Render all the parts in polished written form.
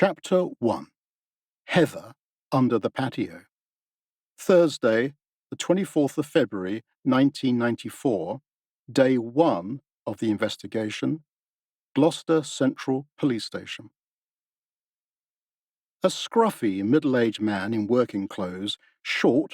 Chapter 1. Heather Under the Patio. Thursday, the 24th of February, 1994, Day 1 of the investigation, Gloucester Central Police Station. A scruffy, middle-aged man in working clothes, short,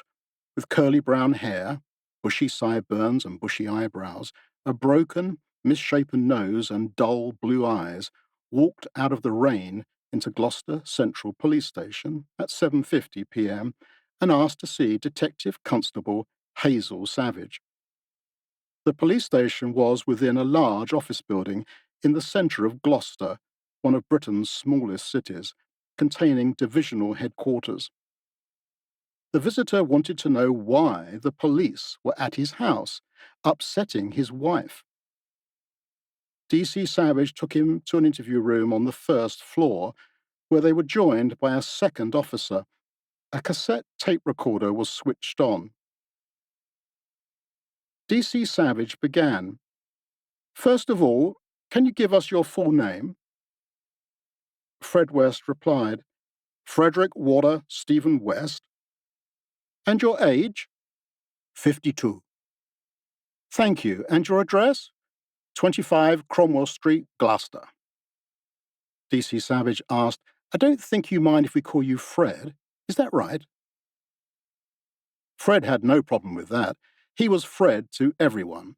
with curly brown hair, bushy sideburns and bushy eyebrows, a broken, misshapen nose and dull blue eyes, walked out of the rain into Gloucester Central Police Station at 7:50 p.m. and asked to see Detective Constable Hazel Savage. The police station was within a large office building in the centre of Gloucester, one of Britain's smallest cities, containing divisional headquarters. The visitor wanted to know why the police were at his house, upsetting his wife. D.C. Savage took him to an interview room on the first floor, where they were joined by a second officer. A cassette tape recorder was switched on. D.C. Savage began. "First of all, can you give us your full name?" Fred West replied, "Frederick Warder Stephen West." "And your age?" 52. "Thank you. And your address?" 25 Cromwell Street, Gloucester. D.C. Savage asked, "I don't think you mind if we call you Fred. Is that right?" Fred had no problem with that. He was Fred to everyone.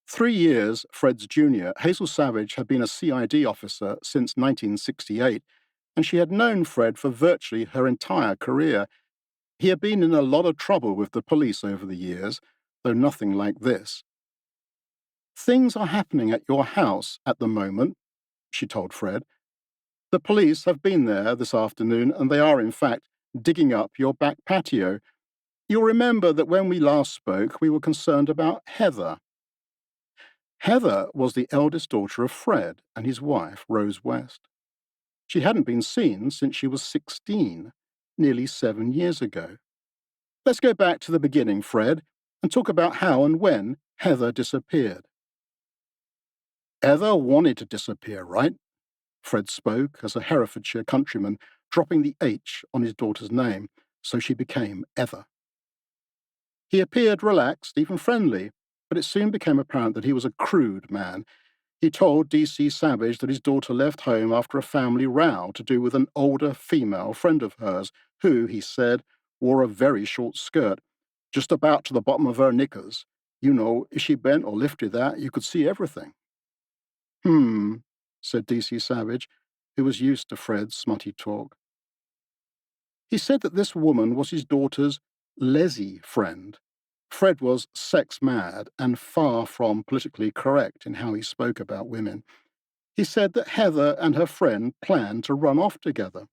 3 years Fred's junior, Hazel Savage had been a CID officer since 1968, and she had known Fred for virtually her entire career. He had been in a lot of trouble with the police over the years, though nothing like this. "Things are happening at your house at the moment," she told Fred. "The police have been there this afternoon, and they are, in fact, digging up your back patio. You'll remember that when we last spoke, we were concerned about Heather." Heather was the eldest daughter of Fred and his wife, Rose West. She hadn't been seen since she was 16, nearly 7 years ago. "Let's go back to the beginning, Fred, and talk about how and when Heather disappeared." "Heather wanted to disappear, right?" Fred spoke as a Herefordshire countryman, dropping the H on his daughter's name, so she became Heather. He appeared relaxed, even friendly, but it soon became apparent that he was a crude man. He told D.C. Savage that his daughter left home after a family row to do with an older female friend of hers, who, he said, wore a very short skirt, just about to the bottom of her knickers. You know, if she bent or lifted that, you could see everything. Said D.C. Savage, who was used to Fred's smutty talk. He said that this woman was his daughter's lessee friend. Fred was sex-mad and far from politically correct in how he spoke about women. He said that Heather and her friend planned to run off together.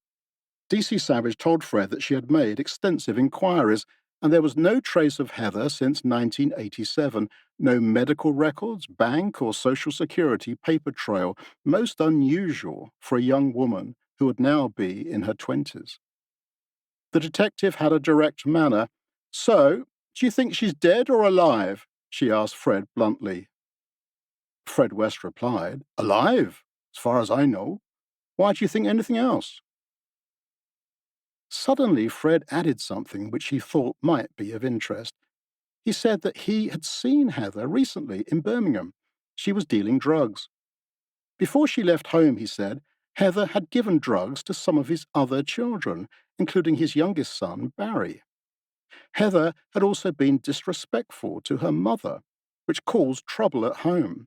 D.C. Savage told Fred that she had made extensive inquiries, and there was no trace of Heather since 1987, no medical records, bank or social security paper trail, most unusual for a young woman who would now be in her 20s. The detective had a direct manner. "So, do you think she's dead or alive?" she asked Fred bluntly. Fred West replied, "Alive, as far as I know. Why do you think anything else?" Suddenly, Fred added something which he thought might be of interest. He said that he had seen Heather recently in Birmingham. She was dealing drugs. Before she left home, he said, Heather had given drugs to some of his other children, including his youngest son, Barry. Heather had also been disrespectful to her mother, which caused trouble at home.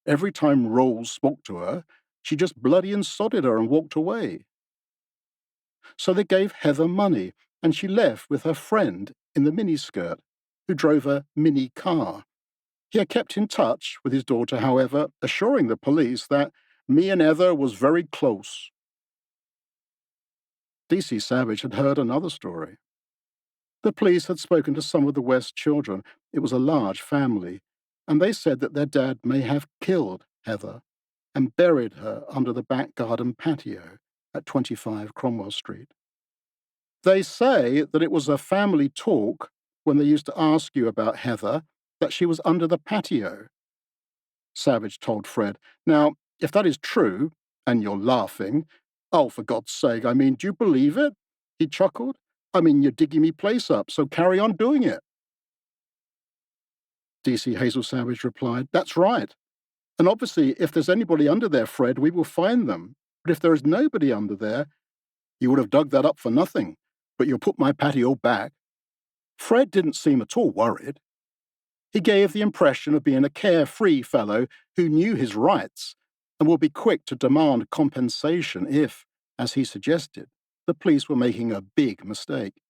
Every time Rolls spoke to her, she just bloody and sodded her and walked away. So they gave Heather money, and she left with her friend in the miniskirt, who drove a mini car. He had kept in touch with his daughter, however, assuring the police that "me and Heather was very close." D.C. Savage had heard another story. The police had spoken to some of the West children. It was a large family, and they said that their dad may have killed Heather and buried her under the back garden patio at 25 Cromwell Street. They say that it was a family talk when they used to ask you about Heather that she was under the patio. Savage told Fred, "Now, if that is true, and you're laughing, Oh, for God's sake, I mean, do you believe it? He chuckled. I mean, you're digging me place up, so carry on doing it. DC Hazel Sandwich replied, That's right. And obviously, if there's anybody under there, Fred, we will find them. But if there is nobody under there, you would have dug that up for nothing. But you'll put my patio back. Fred didn't seem at all worried. He gave the impression of being a carefree fellow who knew his rights and would be quick to demand compensation if, as he suggested, the police were making a big mistake.